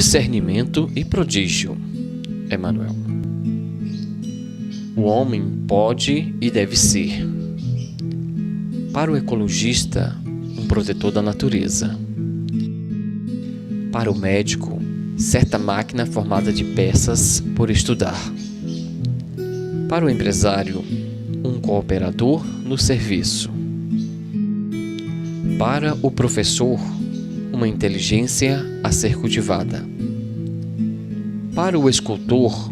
discernimento e prodígio. Emmanuel. O homem pode e deve ser, para o ecologista, um protetor da natureza. Para o médico, certa máquina formada de peças por estudar. Para o empresário, um cooperador no serviço. Para o professor, uma inteligência a ser cultivada. Para o escultor,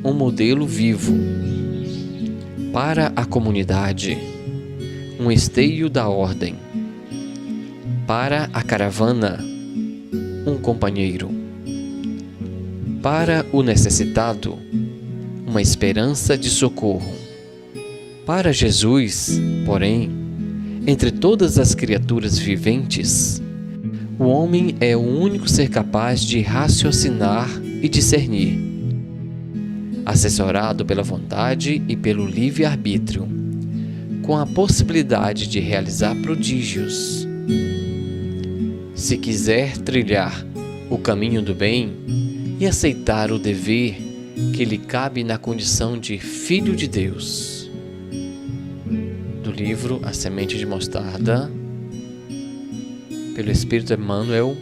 um modelo vivo. Para a comunidade, um esteio da ordem. Para a caravana, um companheiro. Para o necessitado, uma esperança de socorro. Para Jesus, porém, entre todas as criaturas viventes, o homem é o único ser capaz de raciocinar e discernir, assessorado pela vontade e pelo livre-arbítrio, com a possibilidade de realizar prodígios. Se quiser trilhar o caminho do bem e aceitar o dever que lhe cabe na condição de Filho de Deus. Do livro A Semente de Mostarda, pelo Espírito Emmanuel,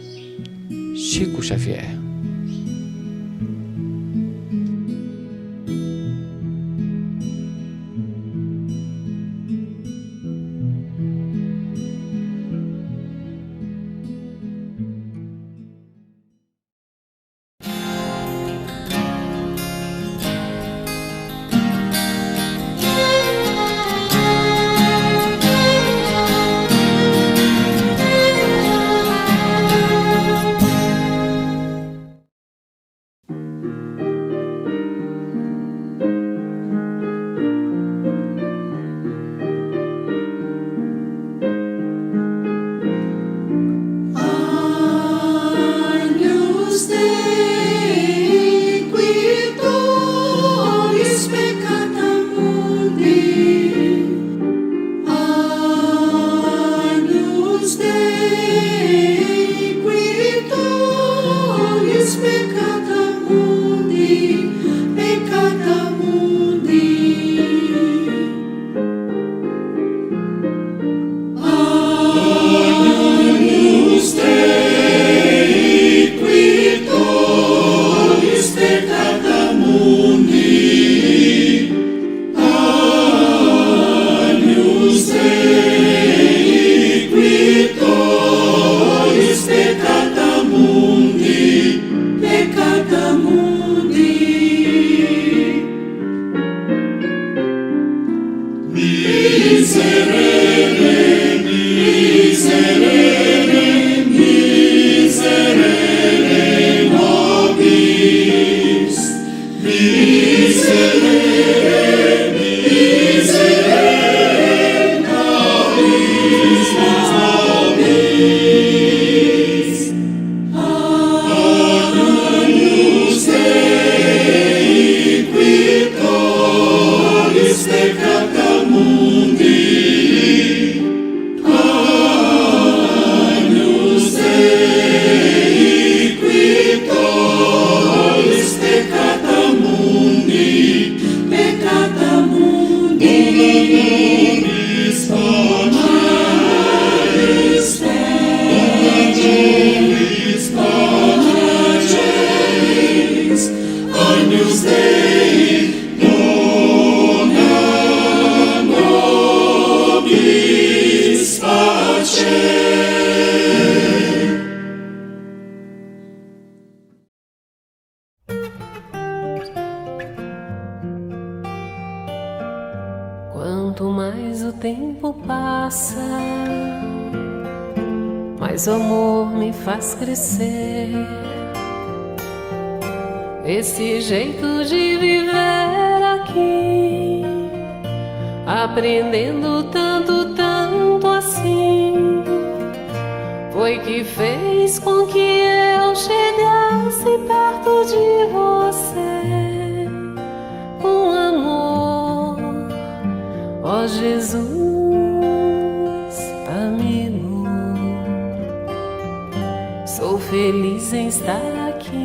Chico Xavier. Quanto mais o tempo passa, mais o amor me faz crescer. Esse jeito de viver aqui, aprendendo tanto, tanto assim, foi que fez com que eu chegasse perto de você com amor, ó Jesus amigo. Sou feliz em estar aqui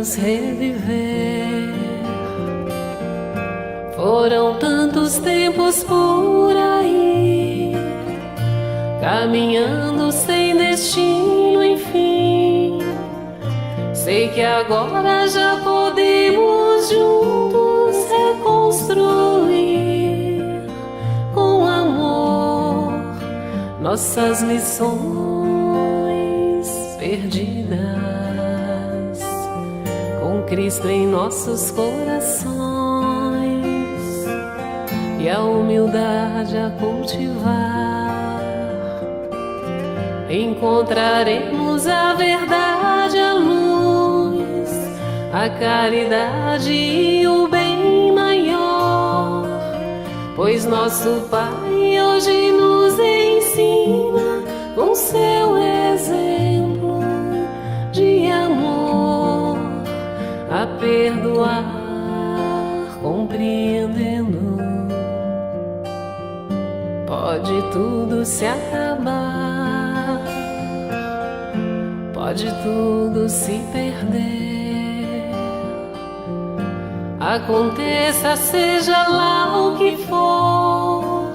podemos reviver. Foram tantos tempos por aí, caminhando sem destino, enfim. Sei que agora já podemos juntos reconstruir com amor nossas missões perdidas, com Cristo em nossos corações e a humildade a cultivar. Encontraremos a verdade, a luz, a caridade e o bem maior, pois nosso Pai hoje nos ensina com seu exemplo de amor a perdoar, compreendendo. Pode tudo se acabar, pode tudo se perder, aconteça seja lá o que for.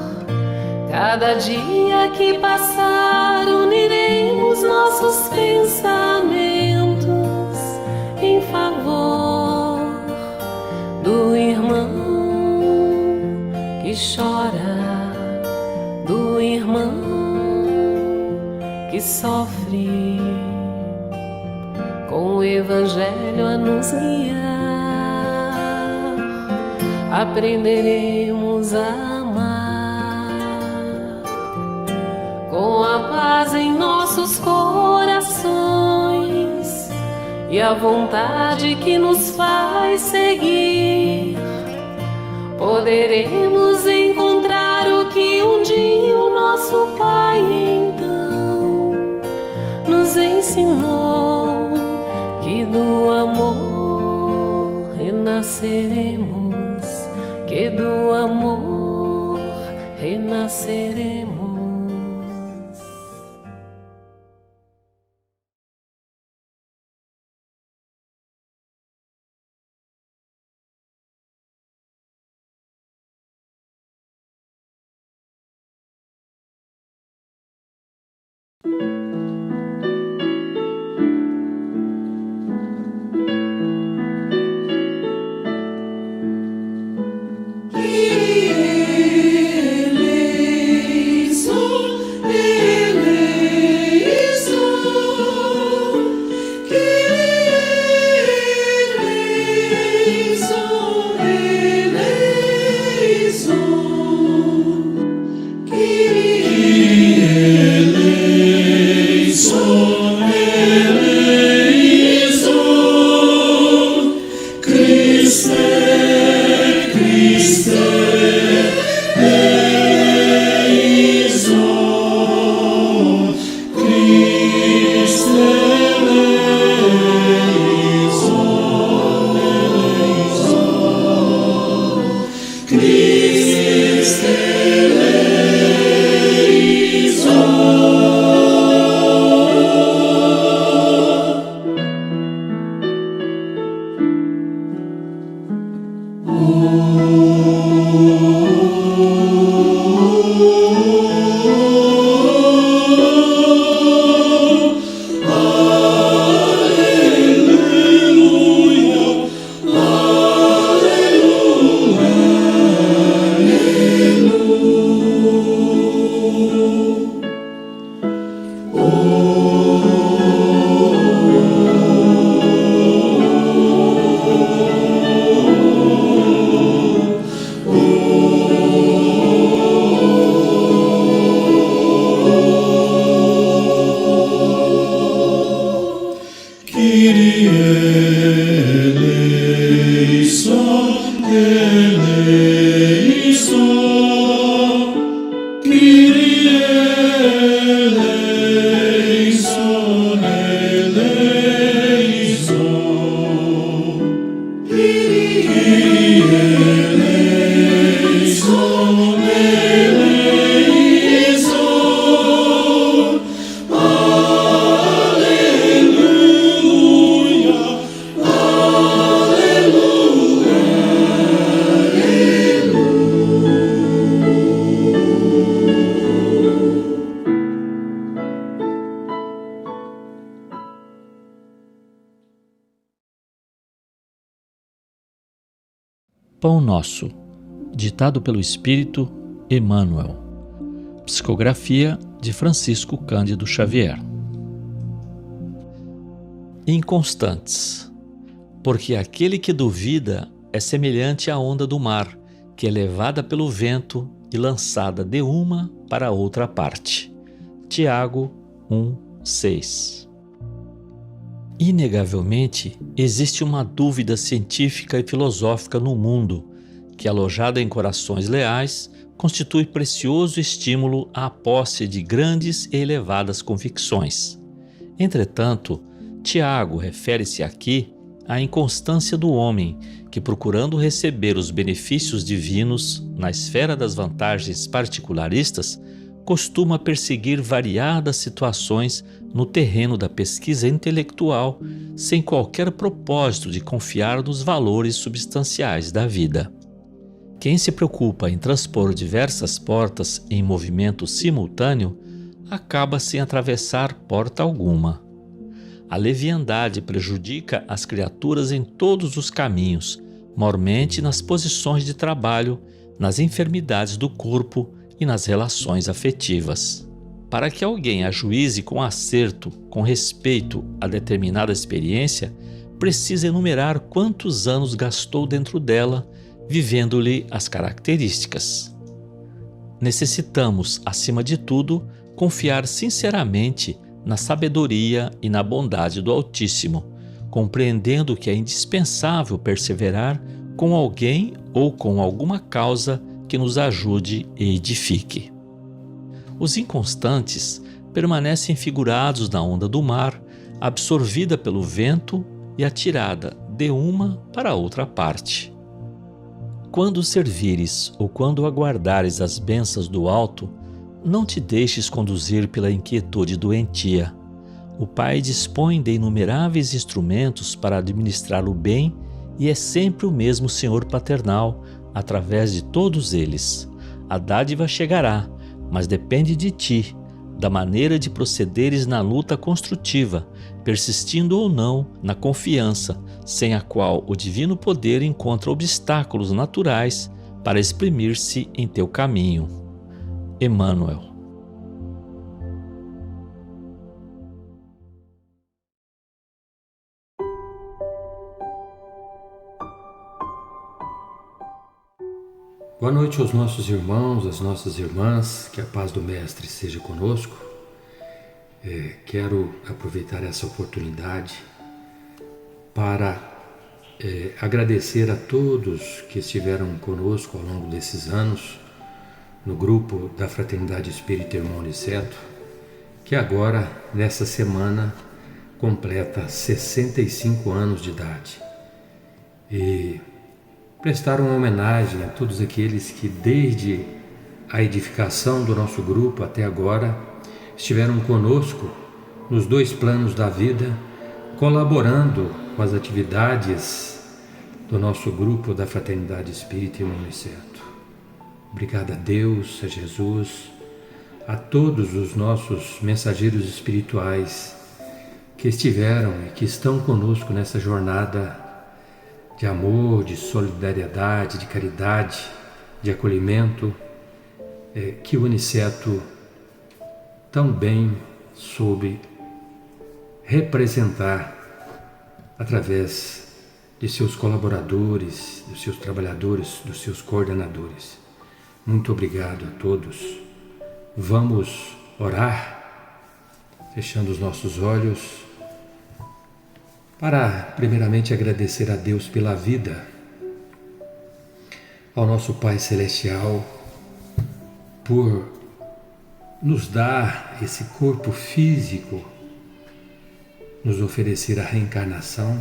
Cada dia que passar uniremos nossos pensamentos em favor do irmão que chora, do irmão que sofre, com o Evangelho a nos guiar. Aprenderemos a amar, com a paz em nossos corações e a vontade que nos faz seguir. Poderemos encontrar o que um dia o nosso Pai então nos ensinou, que do amor renasceremos, que do amor renasceremos. Pão Nosso, ditado pelo Espírito Emmanuel. Psicografia de Francisco Cândido Xavier. Inconstantes, porque aquele que duvida é semelhante à onda do mar, que é levada pelo vento e lançada de uma para outra parte. Tiago 1:6. Inegavelmente, existe uma dúvida científica e filosófica no mundo, que, alojada em corações leais, constitui precioso estímulo à posse de grandes e elevadas convicções. Entretanto, Tiago refere-se aqui à inconstância do homem, que, procurando receber os benefícios divinos na esfera das vantagens particularistas, costuma perseguir variadas situações no terreno da pesquisa intelectual, sem qualquer propósito de confiar nos valores substanciais da vida. Quem se preocupa em transpor diversas portas em movimento simultâneo, acaba sem atravessar porta alguma. A leviandade prejudica as criaturas em todos os caminhos, mormente nas posições de trabalho, nas enfermidades do corpo e nas relações afetivas. Para que alguém ajuize com acerto, com respeito a determinada experiência, precisa enumerar quantos anos gastou dentro dela, vivendo-lhe as características. Necessitamos, acima de tudo, confiar sinceramente na sabedoria e na bondade do Altíssimo, compreendendo que é indispensável perseverar com alguém ou com alguma causa que nos ajude e edifique. Os inconstantes permanecem figurados na onda do mar, absorvida pelo vento e atirada de uma para outra parte. Quando servires ou quando aguardares as bênçãos do alto, não te deixes conduzir pela inquietude doentia. O Pai dispõe de inumeráveis instrumentos para administrar o bem e é sempre o mesmo Senhor paternal, através de todos eles. A dádiva chegará, mas depende de ti, da maneira de procederes na luta construtiva, persistindo ou não na confiança, sem a qual o divino poder encontra obstáculos naturais para exprimir-se em teu caminho. Emmanuel. Boa noite aos nossos irmãos, às nossas irmãs, que a paz do Mestre seja conosco. Quero aproveitar essa oportunidade para agradecer a todos que estiveram conosco ao longo desses anos no grupo da Fraternidade Espírita Irmão Aniceto, que agora, nessa semana, completa 65 anos de idade. E prestar uma homenagem a todos aqueles que, desde a edificação do nosso grupo até agora, estiveram conosco nos dois planos da vida, colaborando com as atividades do nosso grupo da Fraternidade Espírita Irmão Aniceto. Obrigado a Deus, a Jesus, a todos os nossos mensageiros espirituais que estiveram e que estão conosco nessa jornada de amor, de solidariedade, de caridade, de acolhimento, que o Aniceto tão bem soube representar através de seus colaboradores, dos seus trabalhadores, dos seus coordenadores. Muito obrigado a todos. Vamos orar, fechando os nossos olhos, para primeiramente agradecer a Deus pela vida, ao nosso Pai Celestial, por nos dar esse corpo físico, nos oferecer a reencarnação,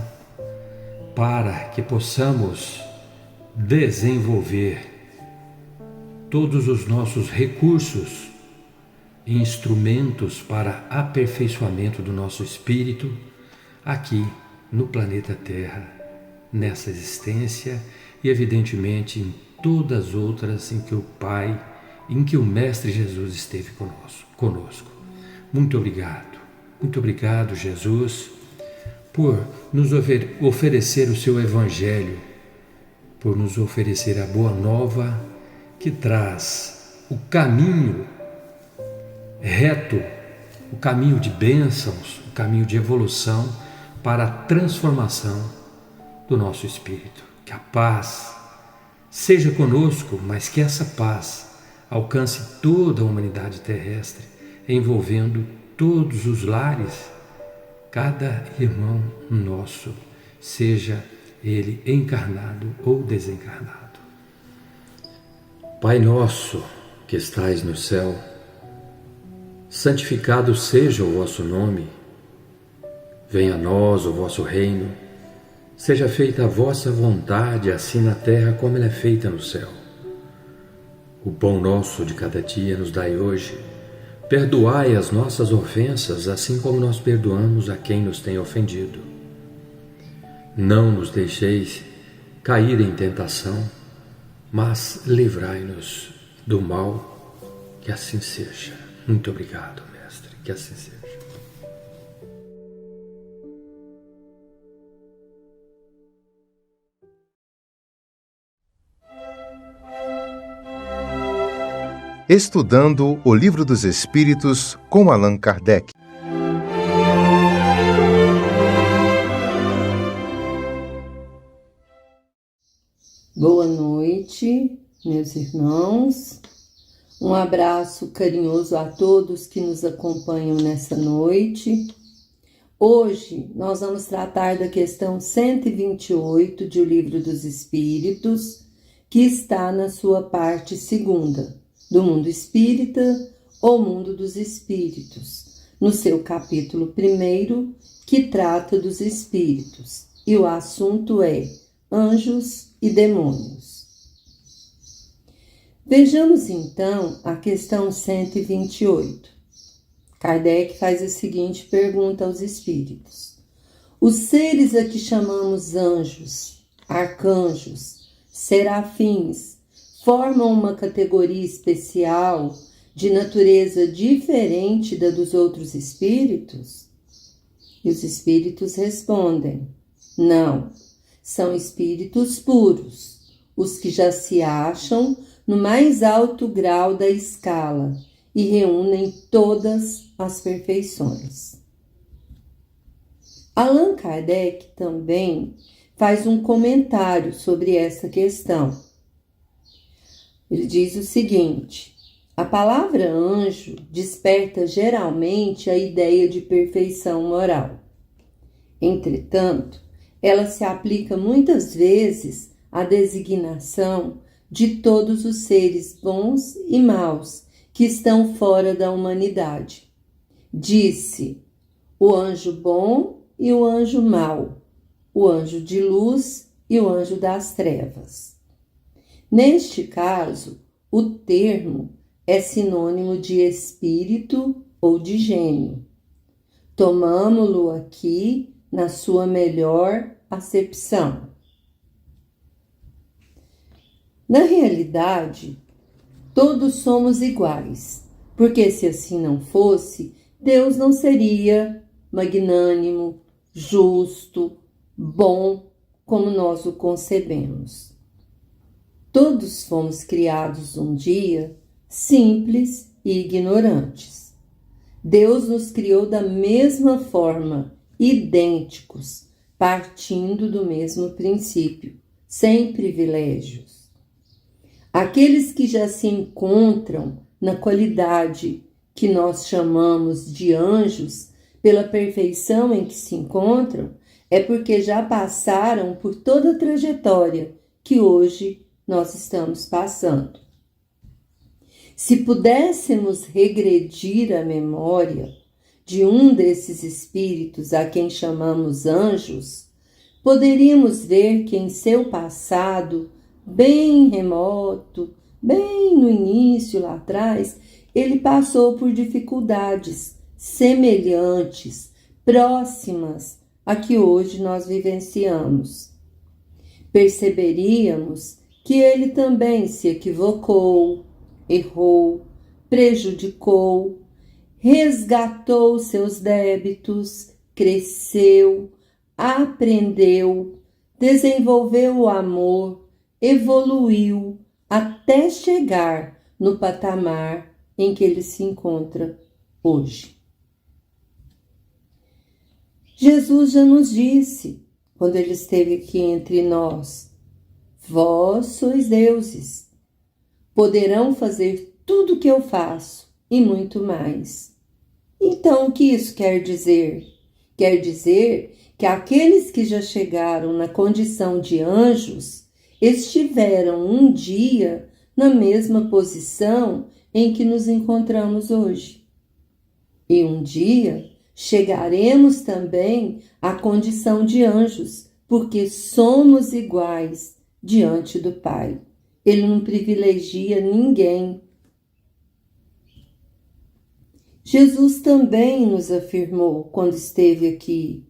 para que possamos desenvolver todos os nossos recursos e instrumentos para aperfeiçoamento do nosso espírito aqui no planeta Terra, nessa existência e evidentemente em todas as outras em que o Pai, em que o Mestre Jesus esteve conosco. Muito obrigado, Jesus, por nos oferecer o seu Evangelho, por nos oferecer a boa nova que traz o caminho reto, o caminho de bênçãos, o caminho de evolução para a transformação do nosso espírito. Que a paz seja conosco, mas que essa paz alcance toda a humanidade terrestre, envolvendo todos os lares, cada irmão nosso, seja ele encarnado ou desencarnado. Pai nosso que estais no céu, santificado seja o vosso nome. Venha a nós o vosso reino. Seja feita a vossa vontade, assim na terra como ela é feita no céu. O pão nosso de cada dia nos dai hoje. Perdoai as nossas ofensas, assim como nós perdoamos a quem nos tem ofendido. Não nos deixeis cair em tentação, mas livrai-nos do mal, que assim seja. Muito obrigado, Mestre, que assim seja. Estudando o Livro dos Espíritos com Allan Kardec. Boa noite, meus irmãos. Um abraço carinhoso a todos que nos acompanham nessa noite. Hoje nós vamos tratar da questão 128 de O Livro dos Espíritos, que está na sua parte segunda, do Mundo Espírita ou Mundo dos Espíritos, no seu capítulo 1, que trata dos espíritos, e o assunto é anjos e demônios. Vejamos então a questão 128. Kardec faz a seguinte pergunta aos espíritos: os seres a que chamamos anjos, arcanjos, serafins, formam uma categoria especial de natureza diferente da dos outros espíritos? E os espíritos respondem: não, são espíritos puros, os que já se acham no mais alto grau da escala e reúnem todas as perfeições. Allan Kardec também faz um comentário sobre essa questão. Ele diz o seguinte: a palavra anjo desperta geralmente a ideia de perfeição moral. Entretanto, ela se aplica muitas vezes à designação de todos os seres bons e maus que estão fora da humanidade. Disse o anjo bom e o anjo mau, o anjo de luz e o anjo das trevas. Neste caso, o termo é sinônimo de espírito ou de gênio. Tomamo-lo aqui na sua melhor acepção. Na realidade, todos somos iguais, porque se assim não fosse, Deus não seria magnânimo, justo, bom, como nós o concebemos. Todos fomos criados um dia simples e ignorantes. Deus nos criou da mesma forma, idênticos, partindo do mesmo princípio, sem privilégios. Aqueles que já se encontram na qualidade que nós chamamos de anjos, pela perfeição em que se encontram, é porque já passaram por toda a trajetória que hoje nós estamos passando. Se pudéssemos regredir a memória de um desses espíritos a quem chamamos anjos, poderíamos ver que em seu passado, bem remoto, bem no início lá atrás, ele passou por dificuldades semelhantes, próximas a que hoje nós vivenciamos. Perceberíamos que ele também se equivocou, errou, prejudicou, resgatou seus débitos, cresceu, aprendeu, desenvolveu o amor, evoluiu até chegar no patamar em que ele se encontra hoje. Jesus já nos disse, quando ele esteve aqui entre nós: vós sois deuses, poderão fazer tudo o que eu faço e muito mais. Então, o que isso quer dizer? Quer dizer que aqueles que já chegaram na condição de anjos estiveram um dia na mesma posição em que nos encontramos hoje. E um dia chegaremos também à condição de anjos, porque somos iguais diante do Pai. Ele não privilegia ninguém. Jesus também nos afirmou, quando esteve aqui: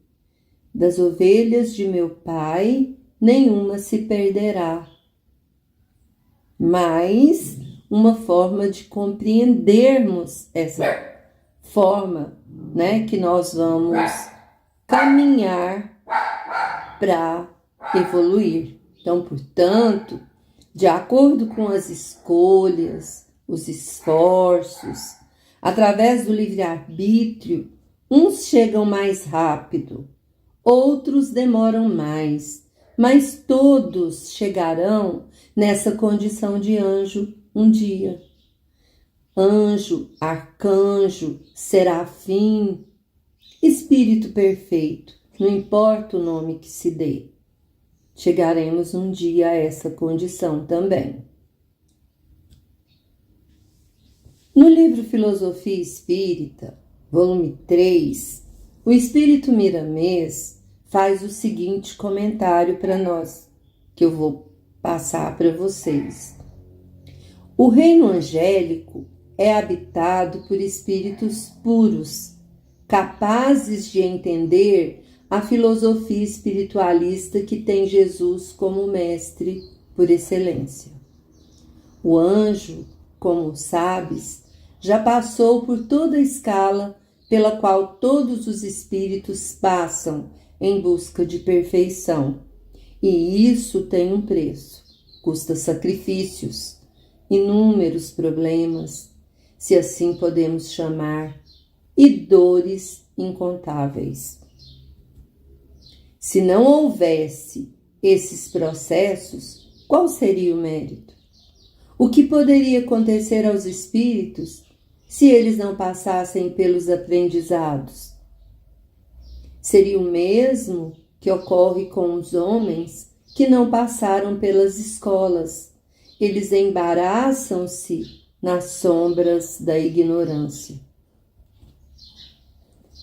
das ovelhas de meu Pai, nenhuma se perderá. Mas uma forma de compreendermos essa forma, que nós vamos caminhar para evoluir. Então, portanto, de acordo com as escolhas, os esforços, através do livre-arbítrio, uns chegam mais rápido, outros demoram mais, mas todos chegarão nessa condição de anjo um dia. Anjo, arcanjo, serafim, espírito perfeito, não importa o nome que se dê, chegaremos um dia a essa condição também. No livro Filosofia Espírita, volume 3, o Espírito Miramês faz o seguinte comentário para nós, que eu vou passar para vocês. O reino angélico é habitado por espíritos puros, capazes de entender a filosofia espiritualista que tem Jesus como mestre por excelência. O anjo, como sabes, já passou por toda a escala pela qual todos os espíritos passam em busca de perfeição. E isso tem um preço, custa sacrifícios, inúmeros problemas, se assim podemos chamar, e dores incontáveis. Se não houvesse esses processos, qual seria o mérito? O que poderia acontecer aos espíritos se eles não passassem pelos aprendizados? Seria o mesmo que ocorre com os homens que não passaram pelas escolas. Eles embaraçam-se nas sombras da ignorância.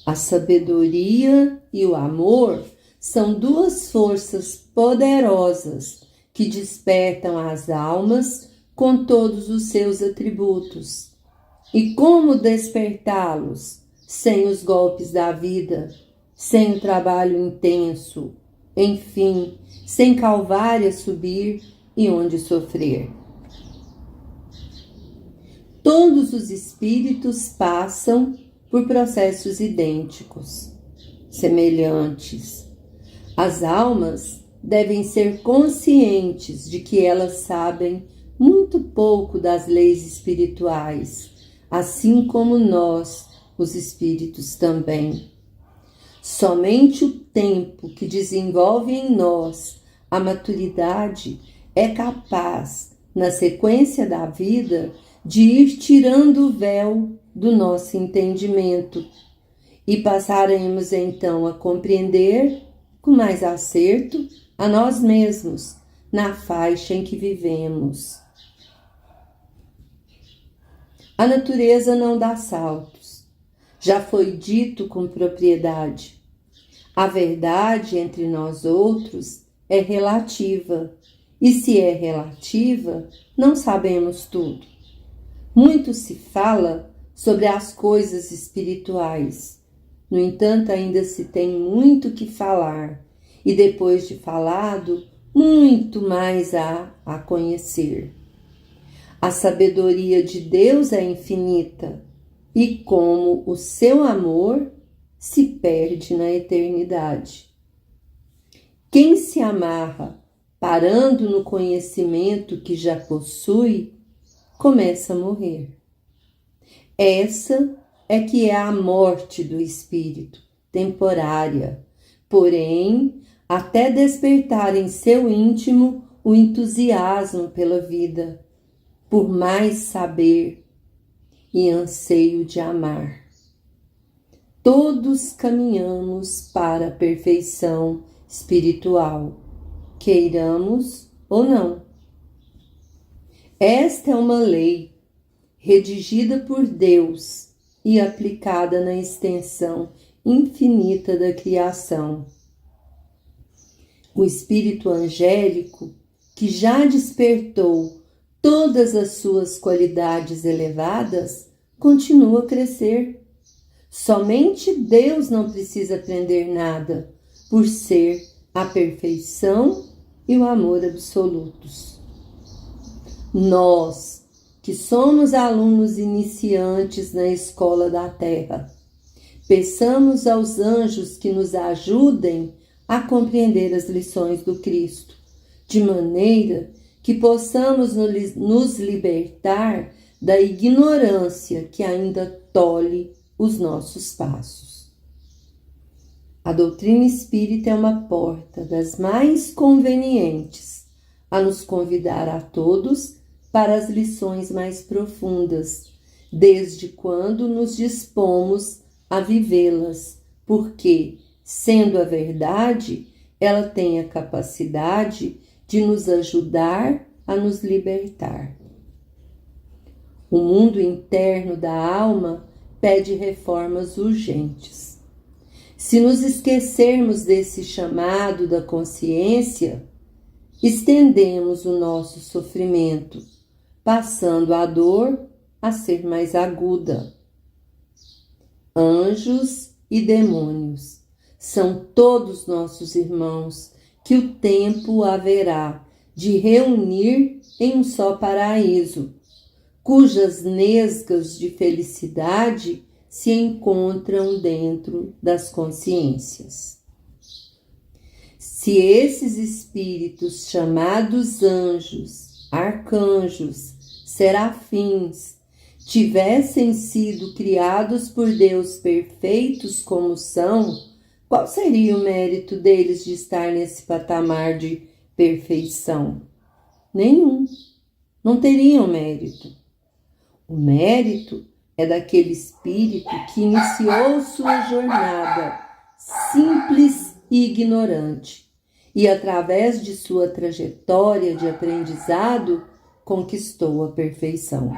A sabedoria e o amor são duas forças poderosas que despertam as almas com todos os seus atributos. E como despertá-los sem os golpes da vida, sem o trabalho intenso, enfim, sem calvário a subir e onde sofrer? Todos os espíritos passam por processos idênticos, semelhantes. As almas devem ser conscientes de que elas sabem muito pouco das leis espirituais, assim como nós, os espíritos também. Somente o tempo que desenvolve em nós a maturidade é capaz, na sequência da vida, de ir tirando o véu do nosso entendimento e passaremos então a compreender com mais acerto a nós mesmos na faixa em que vivemos. A natureza não dá saltos. Já foi dito com propriedade. A verdade entre nós outros é relativa, e se é relativa, não sabemos tudo. Muito se fala sobre as coisas espirituais. No entanto, ainda se tem muito que falar, e depois de falado, muito mais há a conhecer. A sabedoria de Deus é infinita, e como o seu amor se perde na eternidade. Quem se amarra parando no conhecimento que já possui, começa a morrer. Essa é que é a morte do espírito, temporária, porém, até despertar em seu íntimo o entusiasmo pela vida, por mais saber e anseio de amar. Todos caminhamos para a perfeição espiritual, queiramos ou não. Esta é uma lei redigida por Deus e aplicada na extensão infinita da criação. O espírito angélico, que já despertou todas as suas qualidades elevadas, continua a crescer. Somente Deus não precisa aprender nada, por ser a perfeição e o amor absolutos. Nós, que somos alunos iniciantes na escola da Terra, peçamos aos anjos que nos ajudem a compreender as lições do Cristo, de maneira que possamos nos libertar da ignorância que ainda tolhe os nossos passos. A doutrina espírita é uma porta das mais convenientes a nos convidar a todos para as lições mais profundas, desde quando nos dispomos a vivê-las, porque, sendo a verdade, ela tem a capacidade de nos ajudar a nos libertar. O mundo interno da alma pede reformas urgentes. Se nos esquecermos desse chamado da consciência, estendemos o nosso sofrimento, passando a dor a ser mais aguda. Anjos e demônios são todos nossos irmãos que o tempo haverá de reunir em um só paraíso, cujas nesgas de felicidade se encontram dentro das consciências. Se esses espíritos chamados anjos, arcanjos, serafins, tivessem sido criados por Deus perfeitos como são, qual seria o mérito deles de estar nesse patamar de perfeição? Nenhum. Não teriam mérito. O mérito é daquele espírito que iniciou sua jornada simples e ignorante e, através de sua trajetória de aprendizado, conquistou a perfeição.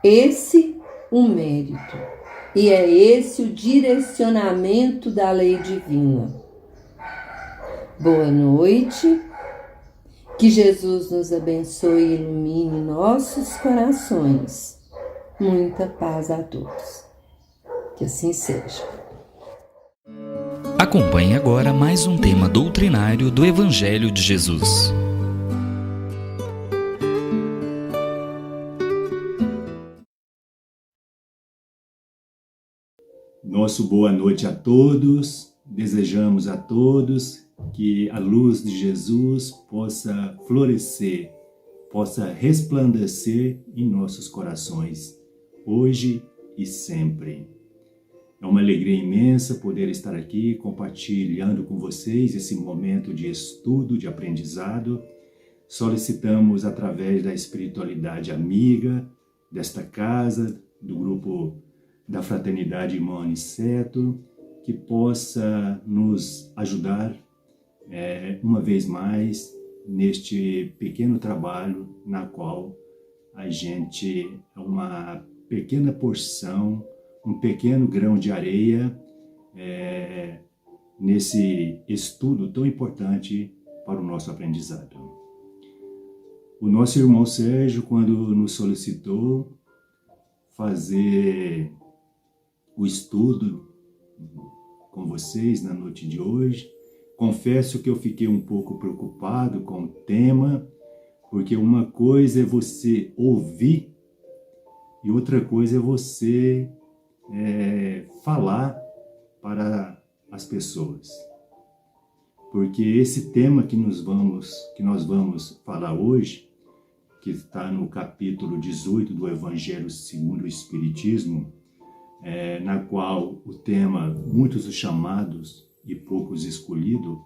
Esse o mérito, e é esse o direcionamento da lei divina. Boa noite. Que Jesus nos abençoe e ilumine nossos corações. Muita paz a todos. Que assim seja. Acompanhe agora mais um tema doutrinário do Evangelho de Jesus. Nosso boa noite a todos. Desejamos a todos que a luz de Jesus possa florescer, possa resplandecer em nossos corações, hoje e sempre. É uma alegria imensa poder estar aqui compartilhando com vocês esse momento de estudo, de aprendizado. Solicitamos, através da espiritualidade amiga desta casa, do grupo da Fraternidade Irmão Aniceto, que possa nos ajudar uma vez mais neste pequeno trabalho na qual a gente é uma pequena porção, um pequeno grão de areia nesse estudo tão importante para o nosso aprendizado. O nosso irmão Sérgio, quando nos solicitou fazer o estudo com vocês na noite de hoje, confesso que eu fiquei um pouco preocupado com o tema, porque uma coisa é você ouvir e outra coisa é você falar para as pessoas. porque esse tema que nós vamos falar hoje, que está no capítulo 18 do Evangelho segundo o Espiritismo, na qual o tema muitos os chamados e poucos escolhidos,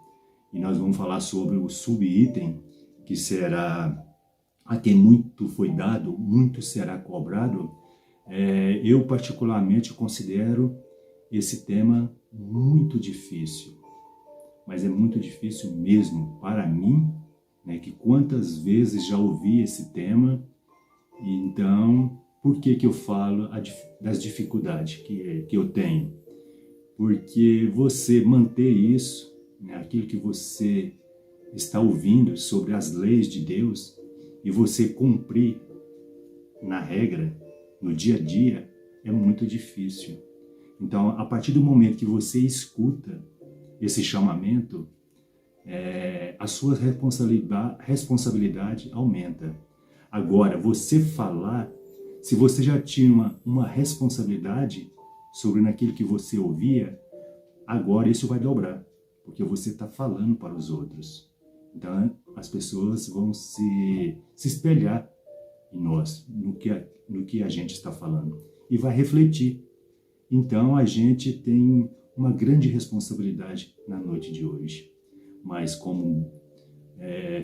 e nós vamos falar sobre o subitem, que será a quem muito foi dado, muito será cobrado. Eu particularmente considero esse tema muito difícil, mas é muito difícil mesmo para mim, né, que quantas vezes já ouvi esse tema. Então, por que eu falo das dificuldades que eu tenho? Porque você manter isso, né, aquilo que você está ouvindo sobre as leis de Deus, e você cumprir na regra, no dia a dia, é muito difícil. Então, a partir do momento que você escuta esse chamamento, a sua responsabilidade aumenta. Agora, você falar, se você já tinha uma responsabilidade sobre naquilo que você ouvia, agora isso vai dobrar, porque você está falando para os outros. Então, as pessoas vão se espelhar em nós, no que a gente está falando, e vai refletir. Então, a gente tem uma grande responsabilidade na noite de hoje. Mas como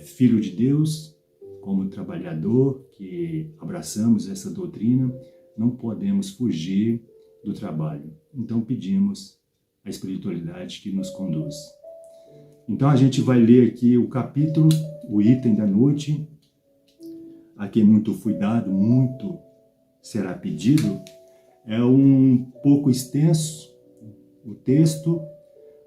filho de Deus, como trabalhador que abraçamos essa doutrina, não podemos fugir do trabalho. Então pedimos a espiritualidade que nos conduz. Então a gente vai ler aqui o capítulo, o item da noite. A quem muito foi dado, muito será pedido. É um pouco extenso o texto,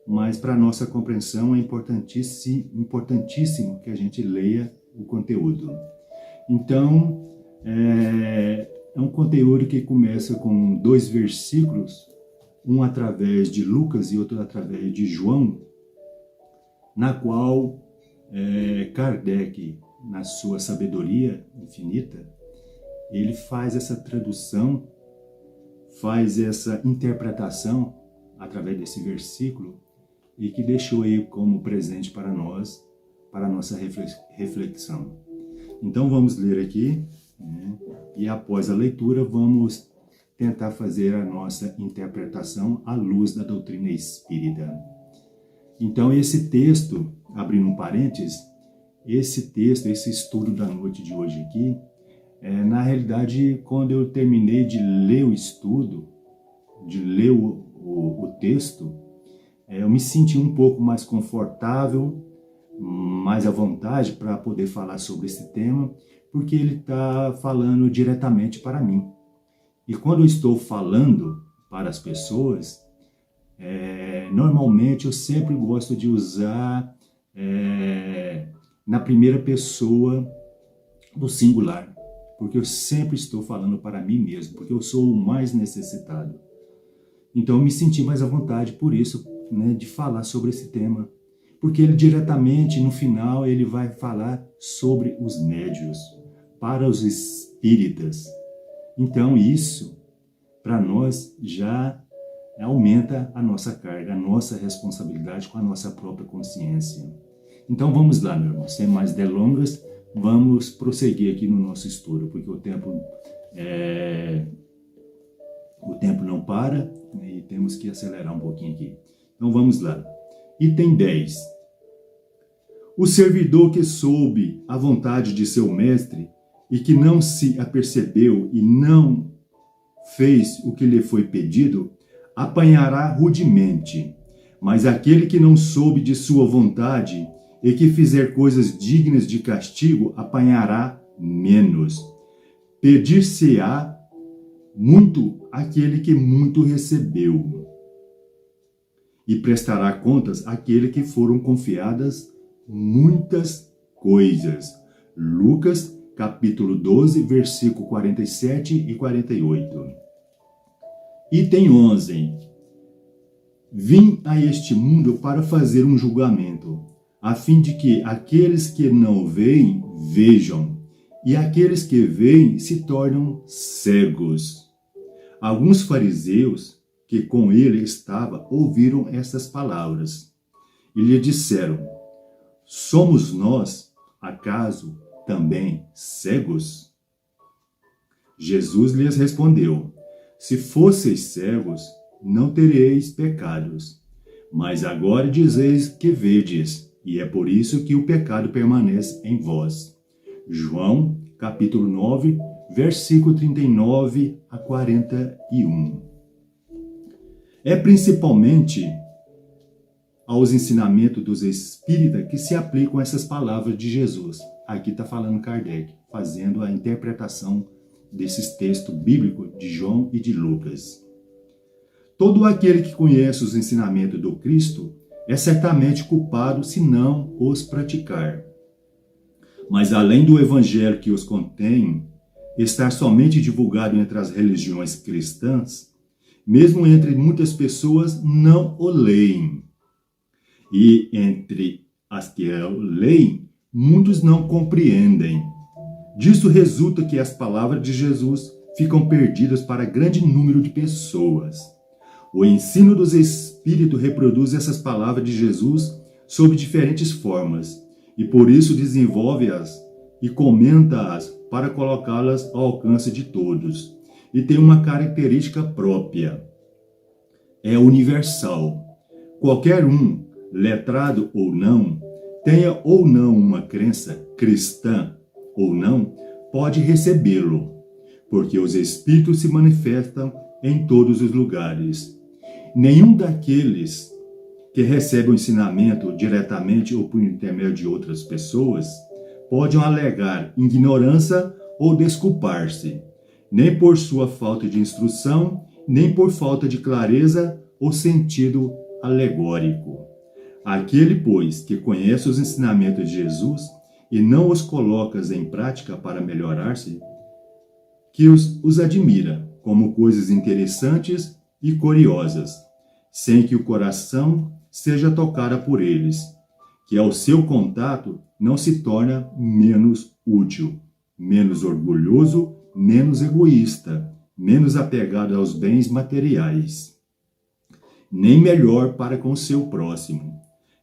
mas para nossa compreensão é importantíssimo que a gente leia o conteúdo. Então, é um conteúdo que começa com 2 versículos, um através de Lucas e outro através de João, na qual Kardec, na sua sabedoria infinita, ele faz essa tradução, faz essa interpretação através desse versículo, e que deixou aí como presente para nós, para a nossa reflexão. Então vamos ler aqui, né? E após a leitura vamos tentar fazer a nossa interpretação à luz da doutrina espírita. Então esse texto, abrindo um parênteses, esse estudo da noite de hoje aqui, na realidade, quando eu terminei de ler o estudo, de ler o texto, eu me senti um pouco mais confortável, mais à vontade para poder falar sobre esse tema, porque ele está falando diretamente para mim. E quando eu estou falando para as pessoas, normalmente eu sempre gosto de usar na primeira pessoa do singular, porque eu sempre estou falando para mim mesmo, porque eu sou o mais necessitado. Então eu me senti mais à vontade por isso, né, de falar sobre esse tema, porque ele diretamente no final ele vai falar sobre os médiuns, para os espíritas. Então isso para nós já aumenta a nossa carga, a nossa responsabilidade com a nossa própria consciência. Então vamos lá, meu irmão, sem mais delongas, vamos prosseguir aqui no nosso estudo, porque o tempo não para, né, e temos que acelerar um pouquinho aqui. Então vamos lá. Item 10. O servidor que soube a vontade de seu mestre e que não se apercebeu e não fez o que lhe foi pedido, apanhará rudemente. Mas aquele que não soube de sua vontade e que fizer coisas dignas de castigo, apanhará menos. Pedir-se-á muito aquele que muito recebeu, e prestará contas àquele que foram confiadas muitas coisas. Lucas, capítulo 12, versículo 47 e 48. Item 11. Vim a este mundo para fazer um julgamento, a fim de que aqueles que não veem, vejam, e aqueles que veem se tornam cegos. Alguns fariseus que com ele estavam ouviram estas palavras e lhe disseram: somos nós, acaso, também cegos? Jesus lhes respondeu: se fosseis cegos, não teríeis pecados. Mas agora dizeis que vedes, e é por isso que o pecado permanece em vós. João, capítulo 9, versículo 39 a 41. É principalmente aos ensinamentos dos espíritas que se aplicam essas palavras de Jesus. Aqui está falando Kardec, fazendo a interpretação desses textos bíblicos de João e de Lucas. Todo aquele que conhece os ensinamentos do Cristo é certamente culpado se não os praticar. Mas além do evangelho que os contém estar somente divulgado entre as religiões cristãs, mesmo entre muitas pessoas não o leem. E entre as que o leem, muitos não compreendem. Disso resulta que as palavras de Jesus ficam perdidas para grande número de pessoas. O ensino dos Espíritos reproduz essas palavras de Jesus sob diferentes formas, e por isso desenvolve-as e comenta-as para colocá-las ao alcance de todos. E tem uma característica própria: é universal. Qualquer um, letrado ou não, tenha ou não uma crença cristã ou não, pode recebê-lo, porque os Espíritos se manifestam em todos os lugares. Nenhum daqueles que recebem o ensinamento diretamente ou por intermédio de outras pessoas pode alegar ignorância ou desculpar-se, nem por sua falta de instrução, nem por falta de clareza ou sentido alegórico. Aquele, pois, que conhece os ensinamentos de Jesus e não os coloca em prática para melhorar-se, que os admira como coisas interessantes e curiosas, sem que o coração seja tocado por eles, que ao seu contato não se torna menos útil, menos orgulhoso, menos egoísta, menos apegado aos bens materiais, nem melhor para com seu próximo.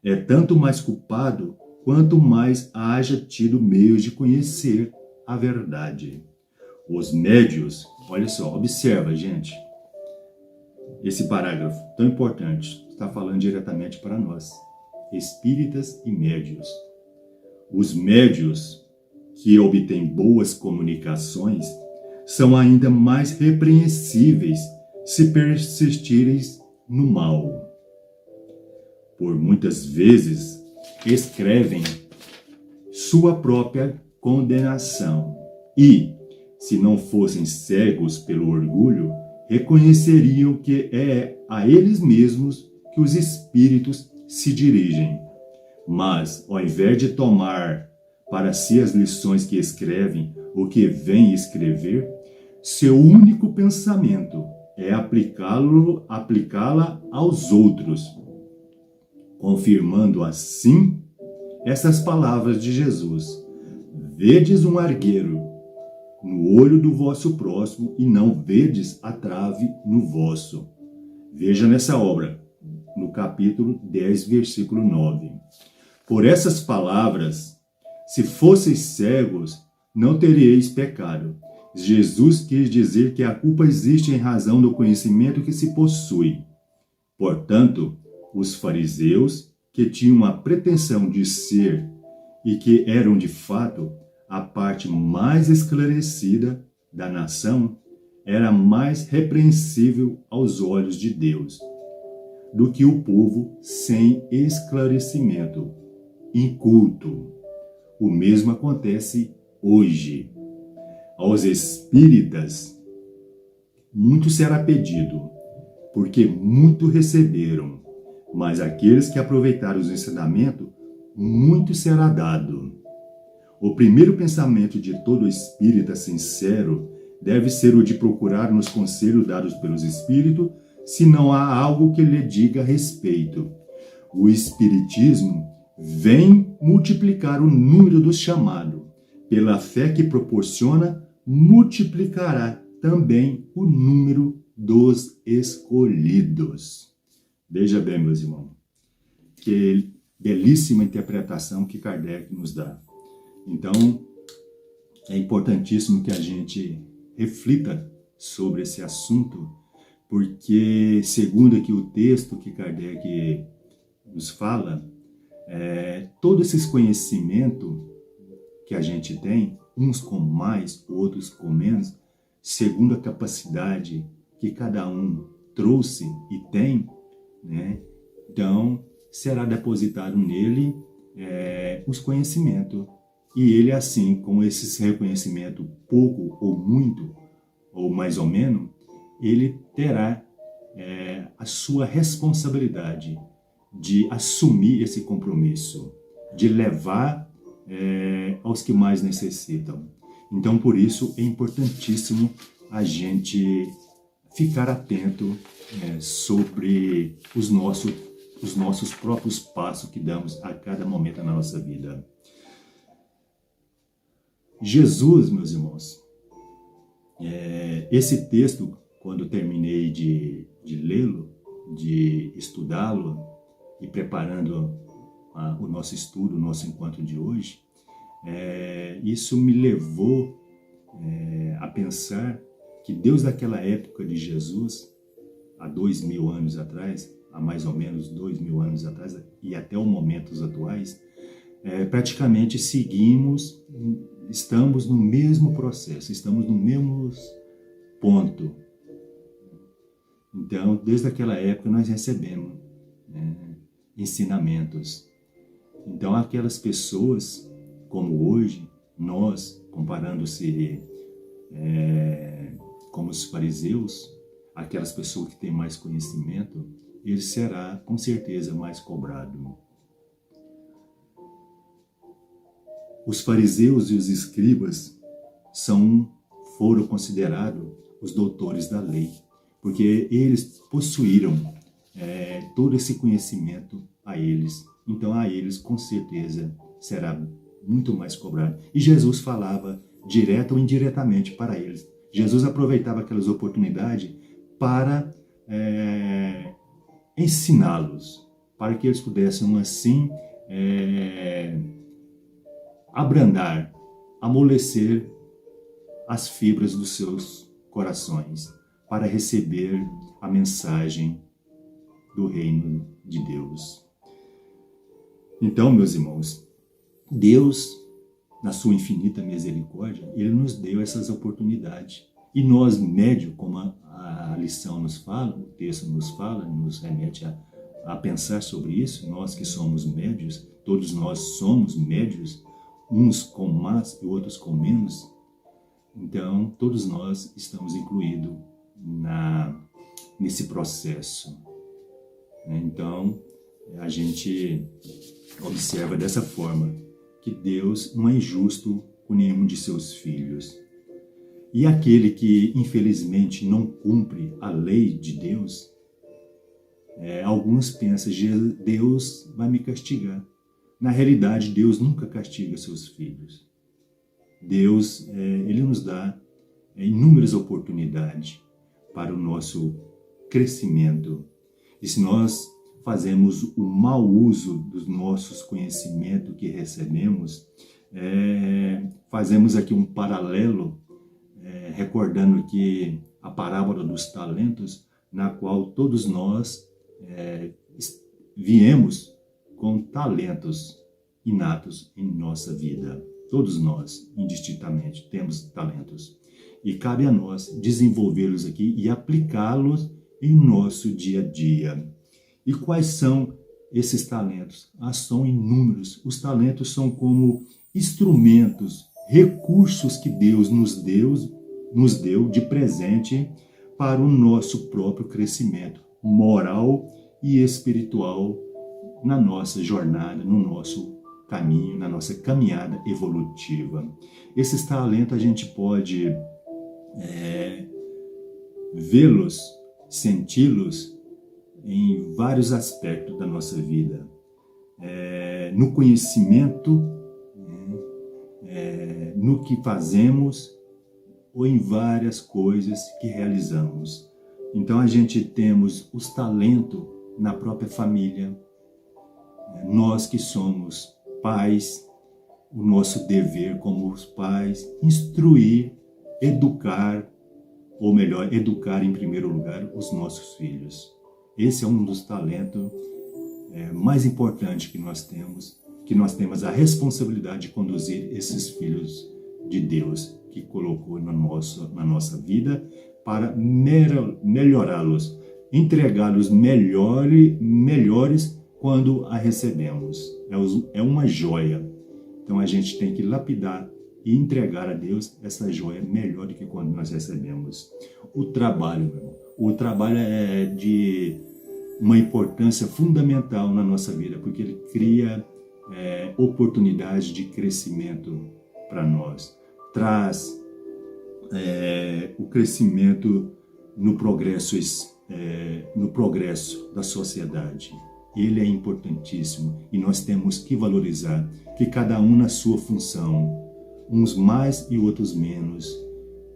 É tanto mais culpado quanto mais haja tido meios de conhecer a verdade. Os médios, olha só, observa, gente, esse parágrafo tão importante, está falando diretamente para nós, espíritas e médios. Os médios que obtêm boas comunicações são ainda mais repreensíveis se persistirem no mal. Por muitas vezes escrevem sua própria condenação e, se não fossem cegos pelo orgulho, reconheceriam que é a eles mesmos que os espíritos se dirigem. Mas, ao invés de tomar para si as lições que escrevem ou que vêm escrever, seu único pensamento é aplicá-la aos outros, confirmando assim essas palavras de Jesus: vedes um argueiro no olho do vosso próximo e não vedes a trave no vosso. Veja nessa obra, no capítulo 10, versículo 9. Por essas palavras, se fosseis cegos, não teríeis pecado. Jesus quis dizer que a culpa existe em razão do conhecimento que se possui. Portanto, os fariseus, que tinham a pretensão de ser e que eram de fato a parte mais esclarecida da nação, era mais repreensível aos olhos de Deus do que o povo sem esclarecimento, inculto. O mesmo acontece hoje. Aos espíritas, muito será pedido, porque muito receberam, mas àqueles que aproveitaram os ensinamentos, muito será dado. O primeiro pensamento de todo espírita sincero deve ser o de procurar nos conselhos dados pelos espíritos, se não há algo que lhe diga respeito. O espiritismo vem multiplicar o número dos chamados. Pela fé que proporciona, multiplicará também o número dos escolhidos. Veja bem, meus irmãos, que belíssima interpretação que Kardec nos dá. Então, é importantíssimo que a gente reflita sobre esse assunto, porque, segundo aqui o texto que Kardec nos fala, todo esse conhecimento que a gente tem, uns com mais, outros com menos, segundo a capacidade que cada um trouxe e tem, né? Então, será depositado nele os conhecimentos. E ele, assim, com esse reconhecimento, pouco ou muito, ou mais ou menos, ele terá a sua responsabilidade de assumir esse compromisso, de levar aos que mais necessitam. Então, por isso, é importantíssimo a gente ficar atento sobre os nossos próprios passos que damos a cada momento na nossa vida. Jesus, meus irmãos, esse texto, quando terminei de lê-lo, de estudá-lo e preparando o nosso estudo, o nosso encontro de hoje, isso me levou a pensar que Deus daquela época de Jesus, há 2000 anos atrás, há mais ou menos 2000 anos atrás e até os momentos atuais, praticamente estamos no mesmo processo, estamos no mesmo ponto. Então, desde aquela época nós recebemos ensinamentos. Então, aquelas pessoas, como hoje, nós, comparando-se como os fariseus, aquelas pessoas que têm mais conhecimento, ele será, com certeza, mais cobrado. Os fariseus e os escribas foram considerados os doutores da lei, porque eles possuíram todo esse conhecimento a eles. Então, a eles, com certeza, será muito mais cobrado. E Jesus falava direto ou indiretamente para eles. Jesus aproveitava aquelas oportunidades para ensiná-los, para que eles pudessem, assim, abrandar, amolecer as fibras dos seus corações, para receber a mensagem do reino de Deus. Então, meus irmãos, Deus, na sua infinita misericórdia, Ele nos deu essas oportunidades. E nós, médios, como a lição nos fala, o texto nos fala, nos remete a pensar sobre isso, nós que somos médios, todos nós somos médios, uns com mais e outros com menos. Então, todos nós estamos incluídos nesse processo. Então, a gente observa dessa forma que Deus não é injusto com nenhum de seus filhos. E aquele que, infelizmente, não cumpre a lei de Deus, alguns pensam, Deus vai me castigar. Na realidade, Deus nunca castiga seus filhos. Deus, Ele nos dá inúmeras oportunidades para o nosso crescimento. E se nós fazemos o mau uso dos nossos conhecimentos que recebemos, fazemos aqui um paralelo, recordando que a parábola dos talentos, na qual todos nós viemos com talentos inatos em nossa vida. Todos nós, indistintamente, temos talentos. E cabe a nós desenvolvê-los aqui e aplicá-los em nosso dia a dia. E quais são esses talentos? São inúmeros. Os talentos são como instrumentos, recursos que Deus nos deu de presente para o nosso próprio crescimento moral e espiritual na nossa jornada, no nosso caminho, na nossa caminhada evolutiva. Esses talentos a gente pode vê-los, senti-los em vários aspectos da nossa vida. No conhecimento, no que fazemos ou em várias coisas que realizamos. Então a gente temos os talentos na própria família, Nós que somos pais, o nosso dever como os pais, instruir, educar, ou melhor, educar em primeiro lugar os nossos filhos. Esse é um dos talentos mais importantes que nós temos a responsabilidade de conduzir esses filhos de Deus que colocou na nossa vida para melhorá-los, entregá-los melhores quando a recebemos. É uma joia. Então a gente tem que lapidar e entregar a Deus essa joia melhor do que quando nós recebemos. O trabalho é de uma importância fundamental na nossa vida, porque ele cria oportunidade de crescimento para nós. Traz o crescimento no progresso da sociedade. Ele é importantíssimo e nós temos que valorizar, que cada um na sua função, uns mais e outros menos,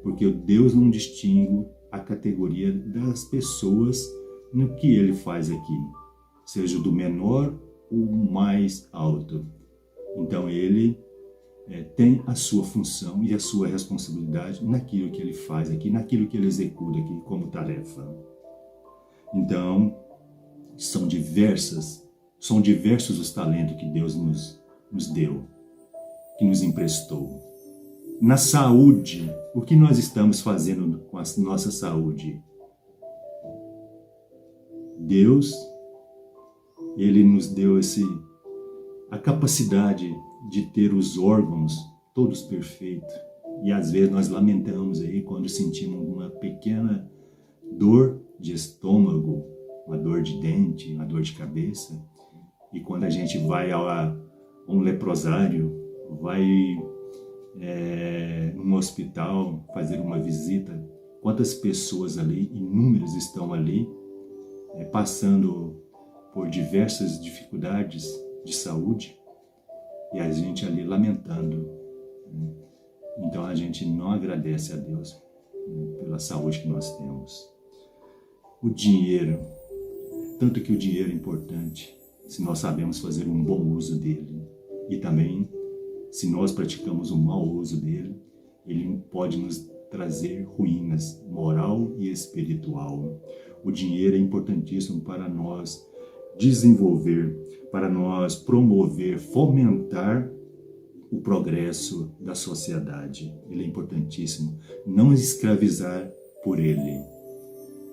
porque Deus não distingue a categoria das pessoas no que Ele faz aqui, seja do menor ou mais alto. Então Ele tem a sua função e a sua responsabilidade naquilo que Ele faz aqui, naquilo que Ele executa aqui como tarefa. Então, são diversos os talentos que Deus nos deu, que nos emprestou. Na saúde, o que nós estamos fazendo com a nossa saúde? Deus, Ele nos deu a capacidade de ter os órgãos todos perfeitos. E às vezes nós lamentamos aí quando sentimos uma pequena dor de estômago, uma dor de dente, uma dor de cabeça. E quando a gente vai a um leprosário, vai num hospital fazer uma visita, quantas pessoas ali, inúmeras estão ali, passando por diversas dificuldades de saúde, e a gente ali lamentando. Então a gente não agradece a Deus pela saúde que nós temos. O dinheiro, tanto que o dinheiro é importante, se nós sabemos fazer um bom uso dele, e também se nós praticamos um mau uso dele, ele pode nos trazer ruínas moral e espiritual. O dinheiro é importantíssimo para nós desenvolver, para nós promover, fomentar o progresso da sociedade. Ele é importantíssimo. Não escravizar por ele.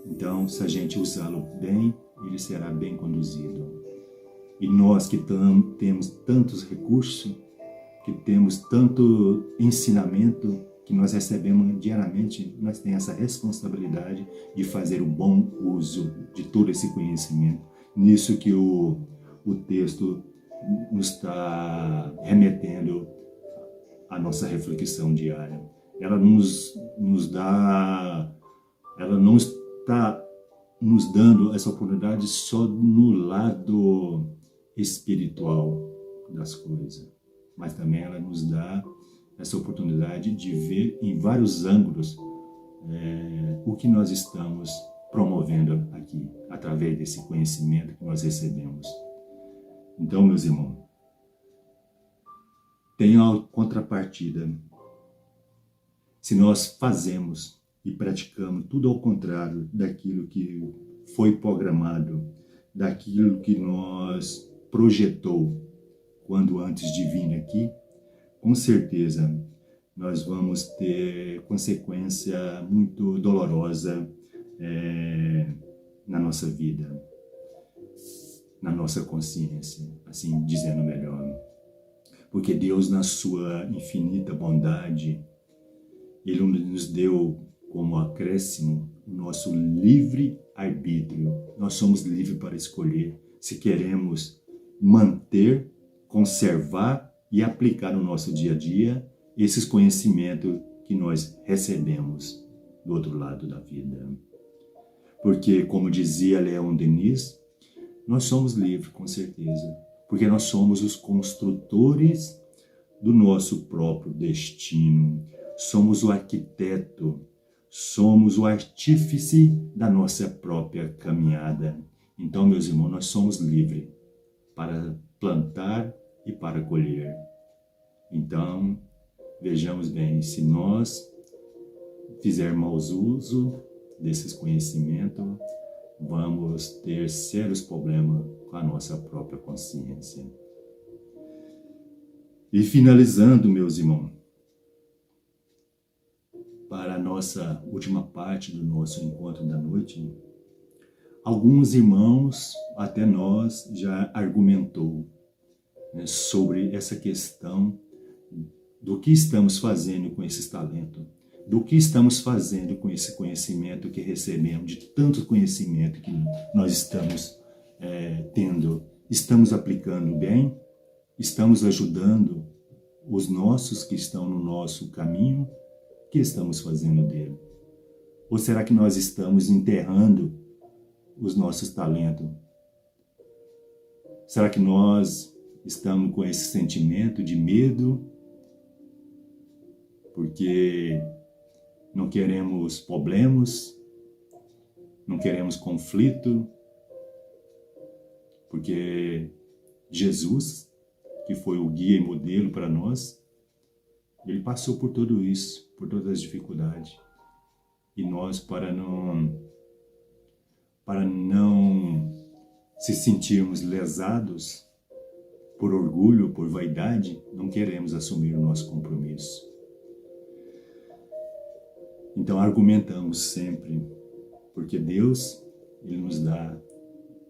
Então, se a gente usá-lo bem, ele será bem conduzido. E nós que temos tantos recursos, que temos tanto ensinamento, que nós recebemos diariamente, nós temos essa responsabilidade de fazer o bom uso de todo esse conhecimento. Nisso que o texto nos está remetendo à nossa reflexão diária. Ela não está nos dando essa oportunidade só no lado espiritual das coisas, mas também ela nos dá essa oportunidade de ver em vários ângulos o que nós estamos promovendo aqui, através desse conhecimento que nós recebemos. Então, meus irmãos, tem a contrapartida. Se nós fazemos e praticamos tudo ao contrário daquilo que foi programado, daquilo que nós projetou quando antes de vir aqui, com certeza nós vamos ter consequência muito dolorosa na nossa vida, na nossa consciência, assim dizendo melhor. Porque Deus, na sua infinita bondade, Ele nos deu como acréscimo o nosso livre arbítrio. Nós somos livres para escolher se queremos manter, conservar e aplicar no nosso dia a dia esses conhecimentos que nós recebemos do outro lado da vida. Porque, como dizia Leon Denis, nós somos livres, com certeza, porque nós somos os construtores do nosso próprio destino, somos o arquiteto, somos o artífice da nossa própria caminhada. Então, meus irmãos, nós somos livres para plantar e para colher. Então, vejamos bem, se nós fizermos uso desses conhecimentos, vamos ter sérios problemas com a nossa própria consciência. E finalizando, meus irmãos, para a nossa última parte do nosso encontro da noite, alguns irmãos, até nós, já argumentou, né, sobre essa questão do que estamos fazendo com esses talentos, do que estamos fazendo com esse conhecimento que recebemos, de tanto conhecimento que nós estamos tendo. Estamos aplicando bem? Estamos ajudando os nossos que estão no nosso caminho? O que estamos fazendo dele? Ou será que nós estamos enterrando os nossos talentos? Será que nós estamos com esse sentimento de medo porque não queremos problemas, não queremos conflito, porque Jesus, que foi o guia e modelo para nós, ele passou por tudo isso, por todas as dificuldades. E nós, para não se sentirmos lesados por orgulho, por vaidade, não queremos assumir o nosso compromisso. Então argumentamos sempre, porque Deus, ele nos dá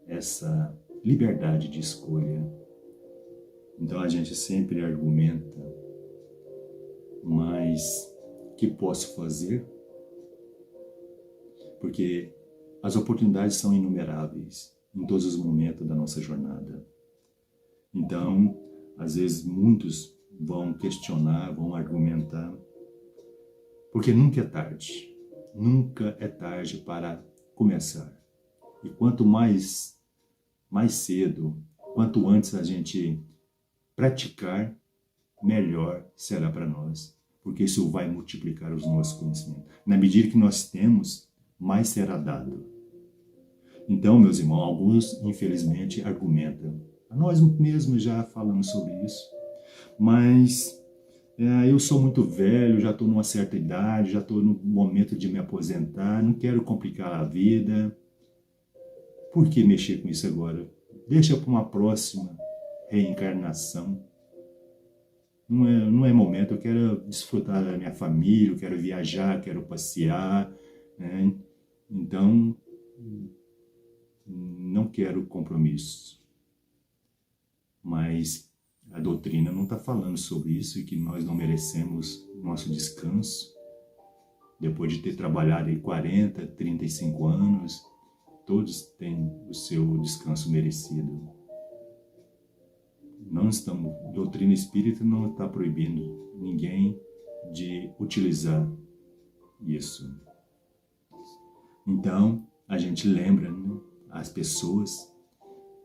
essa liberdade de escolha. Então a gente sempre argumenta, mas o que posso fazer? Porque as oportunidades são inumeráveis em todos os momentos da nossa jornada. Então, às vezes muitos vão questionar, vão argumentar, porque nunca é tarde para começar. E quanto mais cedo, quanto antes a gente praticar, melhor será para nós, porque isso vai multiplicar os nossos conhecimentos. Na medida que nós temos, mais será dado. Então, meus irmãos, alguns infelizmente argumentam. Nós mesmos já falamos sobre isso, mas eu sou muito velho, já estou numa certa idade, já estou no momento de me aposentar, não quero complicar a vida. Por que mexer com isso agora? Deixa para uma próxima reencarnação. Não é momento, eu quero desfrutar da minha família, eu quero viajar, quero passear, né? Então, não quero compromisso. Mas a doutrina não está falando sobre isso e que nós não merecemos nosso descanso. Depois de ter trabalhado aí 40, 35 anos, todos têm o seu descanso merecido. A doutrina espírita não está proibindo ninguém de utilizar isso. Então, a gente lembra, né, as pessoas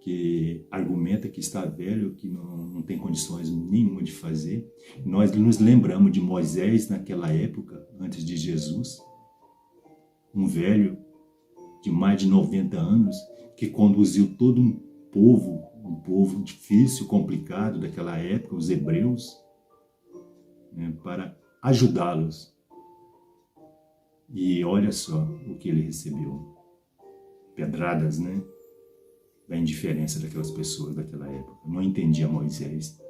que argumenta que está velho, que não tem condições nenhuma de fazer. Nós nos lembramos de Moisés naquela época, antes de Jesus, um velho de mais de 90 anos, que conduziu todo um povo difícil, complicado daquela época, os hebreus, né, para ajudá-los. E olha só o que ele recebeu. Pedradas, né? Da indiferença daquelas pessoas daquela época. Não entendia Moisés.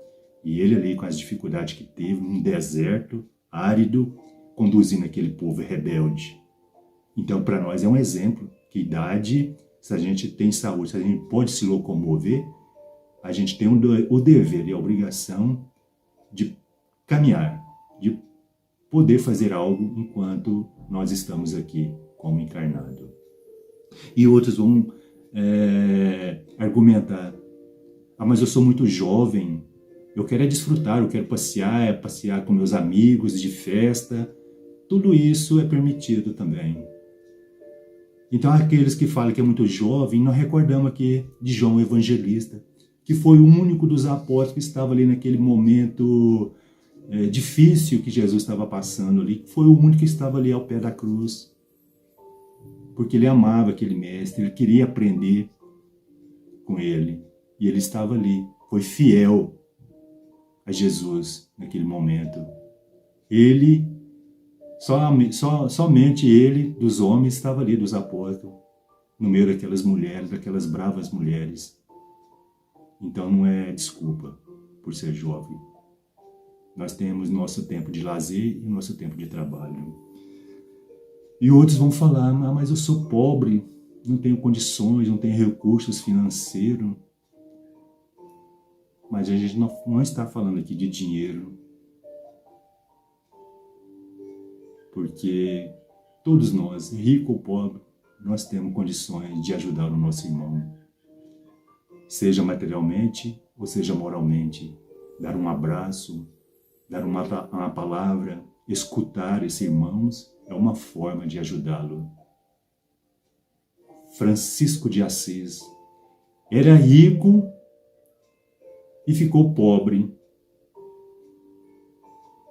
E ele ali, com as dificuldades que teve, num deserto árido, conduzindo aquele povo rebelde. Então, para nós é um exemplo que idade, se a gente tem saúde, se a gente pode se locomover, a gente tem o dever e a obrigação de caminhar, de poder fazer algo enquanto nós estamos aqui como encarnado. E outros vão argumentar, mas eu sou muito jovem, eu quero desfrutar, eu quero passear com meus amigos, de festa, tudo isso é permitido também. Então aqueles que falam que é muito jovem, nós recordamos aqui de João Evangelista, que foi o único dos apóstolos que estava ali naquele momento difícil que Jesus estava passando ali, foi o único que estava ali ao pé da cruz, porque ele amava aquele mestre, ele queria aprender com ele. E ele estava ali, foi fiel a Jesus naquele momento. Ele, somente ele, dos homens, estava ali, dos apóstolos, no meio daquelas mulheres, daquelas bravas mulheres. Então não é desculpa por ser jovem. Nós temos nosso tempo de lazer e nosso tempo de trabalho. E outros vão falar, mas eu sou pobre, não tenho condições, não tenho recursos financeiros. Mas a gente não está falando aqui de dinheiro. Porque todos nós, rico ou pobre, nós temos condições de ajudar o nosso irmão. Seja materialmente ou seja moralmente. Dar um abraço, dar uma palavra, escutar esses irmãos é uma forma de ajudá-lo. Francisco de Assis era rico e ficou pobre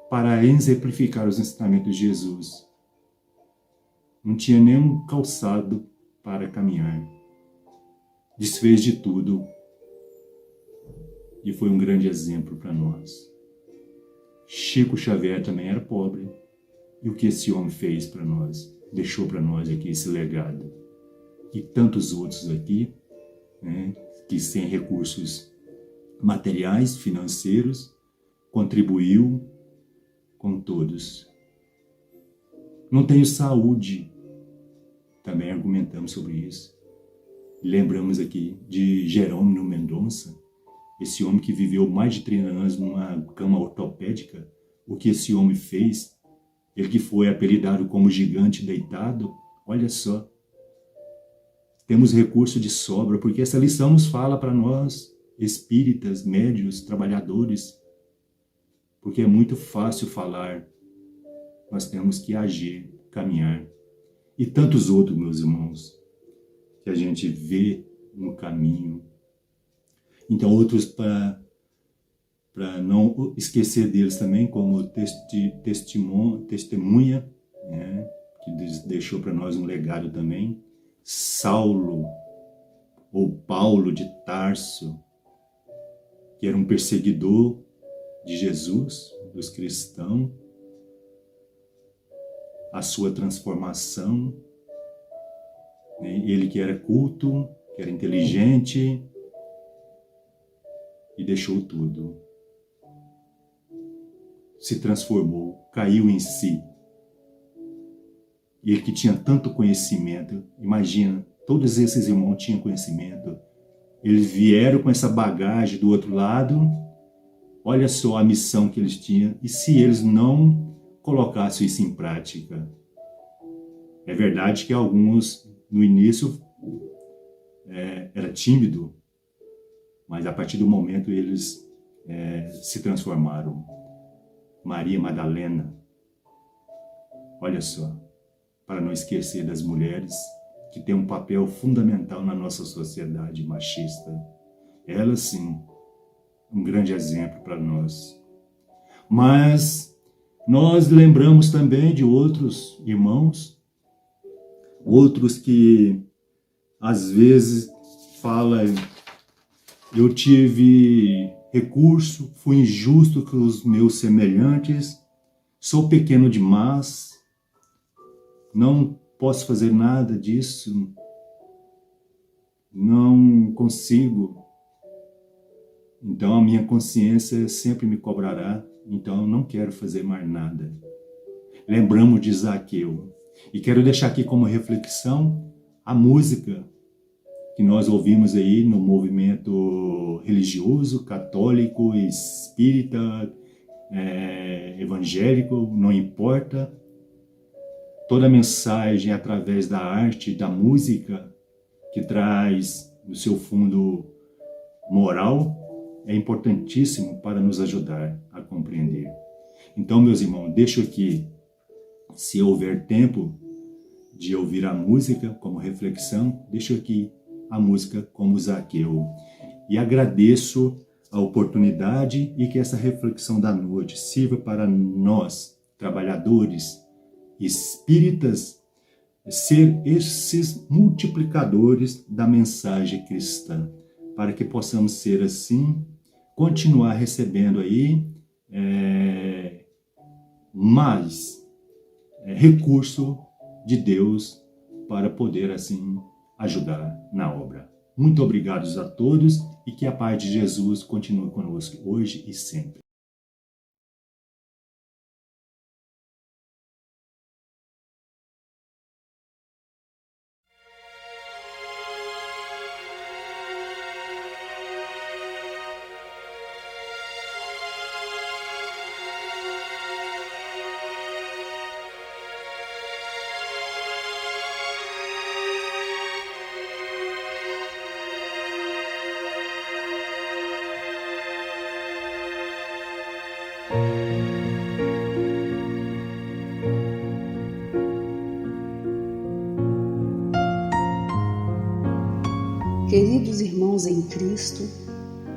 para exemplificar os ensinamentos de Jesus. Não tinha nenhum calçado para caminhar. Desfez de tudo e foi um grande exemplo para nós. Chico Xavier também era pobre. E o que esse homem fez para nós? Deixou para nós aqui esse legado. E tantos outros aqui, né, que sem recursos materiais, financeiros, contribuiu com todos. Não tenho saúde. Também argumentamos sobre isso. Lembramos aqui de Jerônimo Mendonça, esse homem que viveu mais de 30 anos numa cama ortopédica. O que esse homem fez, ele que foi apelidado como gigante deitado, olha só. Temos recurso de sobra, porque essa lição nos fala para nós, espíritas, médios, trabalhadores, porque é muito fácil falar, nós temos que agir, caminhar. E tantos outros, meus irmãos, que a gente vê no caminho. Então, outros para não esquecer deles também, como testemunha, né, que deixou para nós um legado também, Saulo, ou Paulo de Tarso, que era um perseguidor de Jesus, dos cristãos, a sua transformação, né, ele que era culto, que era inteligente, e deixou tudo. Se transformou, caiu em si. E ele que tinha tanto conhecimento, imagina, todos esses irmãos tinham conhecimento, eles vieram com essa bagagem do outro lado, olha só a missão que eles tinham, e se eles não colocassem isso em prática? É verdade que alguns, no início, era tímido, mas a partir do momento eles se transformaram. Maria Madalena, olha só, para não esquecer das mulheres que têm um papel fundamental na nossa sociedade machista. Elas, sim, um grande exemplo para nós. Mas nós lembramos também de outros irmãos, outros que às vezes falam: eu tive recurso, fui injusto com os meus semelhantes, sou pequeno demais, não posso fazer nada disso, não consigo. Então a minha consciência sempre me cobrará, então eu não quero fazer mais nada. Lembramos de Zaqueu. E quero deixar aqui como reflexão a música que nós ouvimos aí no movimento religioso, católico, espírita, evangélico, não importa. Toda a mensagem através da arte, da música, que traz no seu fundo moral, é importantíssimo para nos ajudar a compreender. Então, meus irmãos, deixo aqui, se houver tempo de ouvir a música como reflexão, deixo aqui a música como Zaqueu. E agradeço a oportunidade e que essa reflexão da noite sirva para nós, trabalhadores, espíritas, ser esses multiplicadores da mensagem cristã. para que possamos ser assim, continuar recebendo aí mais recurso de Deus para poder assim ajudar na obra. Muito obrigados a todos e que a paz de Jesus continue conosco hoje e sempre. Queridos irmãos em Cristo,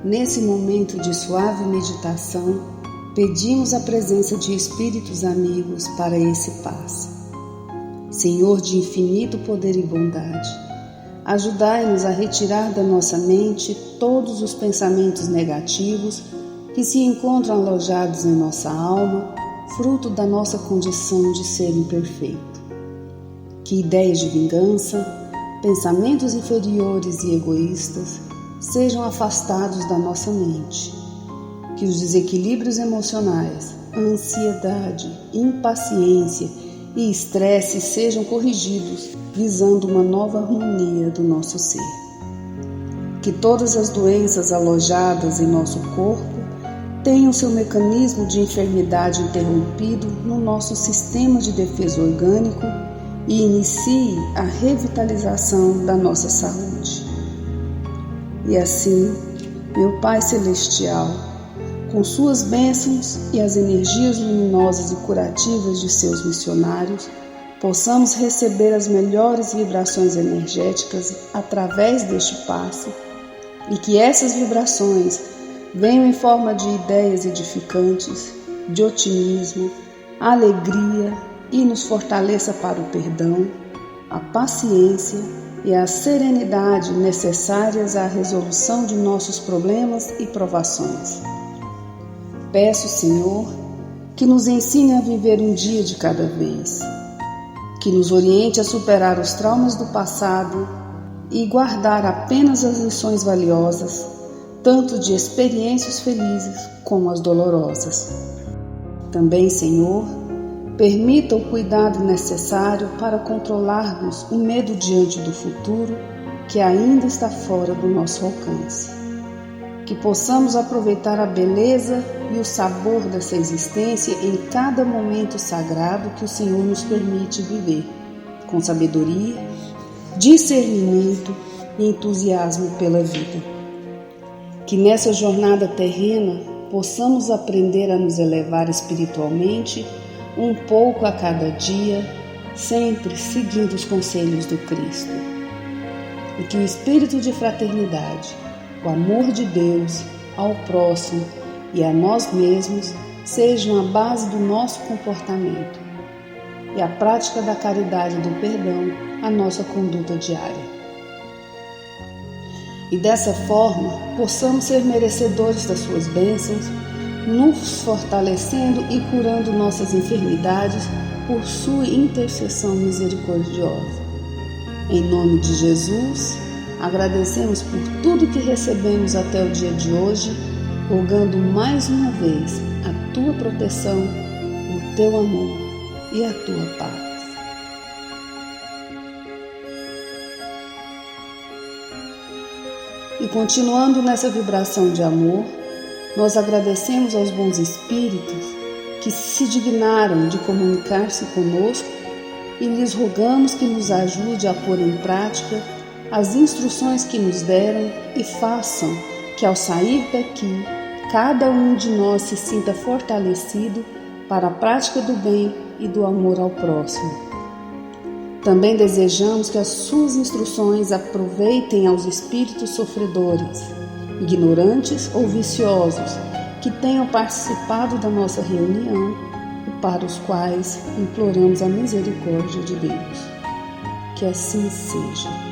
nesse momento de suave meditação, pedimos a presença de espíritos amigos para esse passe. Senhor de infinito poder e bondade, ajudai-nos a retirar da nossa mente todos os pensamentos negativos que se encontram alojados em nossa alma, fruto da nossa condição de ser imperfeito. Que ideias de vingança, pensamentos inferiores e egoístas sejam afastados da nossa mente. Que os desequilíbrios emocionais, ansiedade, impaciência e estresse sejam corrigidos, visando uma nova harmonia do nosso ser. Que todas as doenças alojadas em nosso corpo tenham seu mecanismo de enfermidade interrompido no nosso sistema de defesa orgânico e inicie a revitalização da nossa saúde. E assim, meu Pai Celestial, com suas bênçãos e as energias luminosas e curativas de seus missionários, possamos receber as melhores vibrações energéticas através deste passe e que essas vibrações venham em forma de ideias edificantes, de otimismo, alegria, e nos fortaleça para o perdão, a paciência e a serenidade necessárias à resolução de nossos problemas e provações. Peço, Senhor, que nos ensine a viver um dia de cada vez, que nos oriente a superar os traumas do passado e guardar apenas as lições valiosas, tanto de experiências felizes como as dolorosas. Também, Senhor, permita o cuidado necessário para controlarmos o medo diante do futuro que ainda está fora do nosso alcance. Que possamos aproveitar a beleza e o sabor dessa existência em cada momento sagrado que o Senhor nos permite viver, com sabedoria, discernimento e entusiasmo pela vida. Que nessa jornada terrena possamos aprender a nos elevar espiritualmente um pouco a cada dia, sempre seguindo os conselhos do Cristo. E que o espírito de fraternidade, o amor de Deus ao próximo e a nós mesmos sejam a base do nosso comportamento e a prática da caridade e do perdão a nossa conduta diária. E dessa forma, possamos ser merecedores das suas bênçãos, nos fortalecendo e curando nossas enfermidades por sua intercessão misericordiosa. Em nome de Jesus, agradecemos por tudo que recebemos até o dia de hoje, rogando mais uma vez a tua proteção, o teu amor e a tua paz. E continuando nessa vibração de amor, nós agradecemos aos bons espíritos que se dignaram de comunicar-se conosco e lhes rogamos que nos ajude a pôr em prática as instruções que nos deram e façam que ao sair daqui, cada um de nós se sinta fortalecido para a prática do bem e do amor ao próximo. Também desejamos que as suas instruções aproveitem aos espíritos sofredores, ignorantes ou viciosos, que tenham participado da nossa reunião e para os quais imploramos a misericórdia de Deus. Que assim seja.